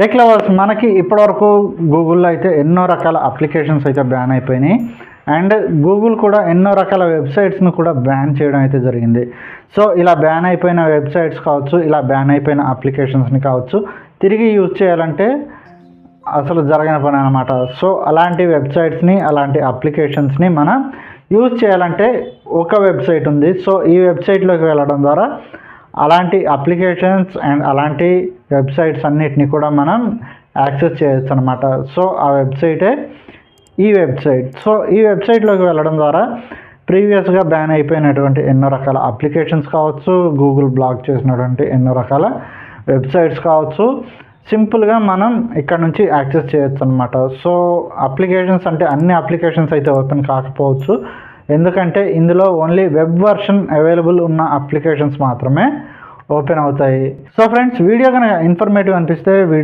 Tech lovers, మనకి ఇప్పటివరకు గూగుల్లో అయితే ఎన్నో రకాల అప్లికేషన్స్ అయితే బ్యాన్ అయిపోయినాయి. అండ్ గూగుల్ కూడా ఎన్నో రకాల వెబ్సైట్స్ను కూడా బ్యాన్ చేయడం అయితే జరిగింది. సో ఇలా బ్యాన్ అయిపోయిన వెబ్సైట్స్ కావచ్చు, ఇలా బ్యాన్ అయిపోయిన అప్లికేషన్స్ని కావచ్చు, తిరిగి యూజ్ చేయాలంటే అసలు జరగని పని అనమాట. సో అలాంటి వెబ్సైట్స్ని, అలాంటి అప్లికేషన్స్ని మనం యూజ్ చేయాలంటే ఒక వెబ్సైట్ ఉంది. సో ఈ వెబ్సైట్లోకి వెళ్ళడం ద్వారా అలాంటి అప్లికేషన్స్ అండ్ అలాంటి వెబ్సైట్స్ అన్నిటిని కూడా మనం యాక్సెస్ చేయొచ్చు అనమాట. సో ఆ వెబ్సైటే ఈ వెబ్సైట్. సో ఈ వెబ్సైట్లోకి వెళ్ళడం ద్వారా ప్రీవియస్గా బ్యాన్ అయిపోయినటువంటి ఎన్నో రకాల అప్లికేషన్స్ కావచ్చు, గూగుల్ బ్లాక్ చేసినటువంటి ఎన్నో రకాల వెబ్సైట్స్ కావచ్చు, సింపుల్గా మనం ఇక్కడ నుంచి యాక్సెస్ చేయొచ్చు అనమాట. సో అప్లికేషన్స్ అంటే అన్ని అప్లికేషన్స్ అయితే ఓపెన్ కాకపోవచ్చు, ఎందుకంటే ఇందులో ఓన్లీ వెబ్ వర్షన్ అవైలబుల్ ఉన్న అప్లికేషన్స్ మాత్రమే ఓపెన్ అవుతాయి. సో ఫ్రెండ్స్, వీడియో కనుక ఇన్ఫర్మేటివ్ అనిపిస్తే వీడియో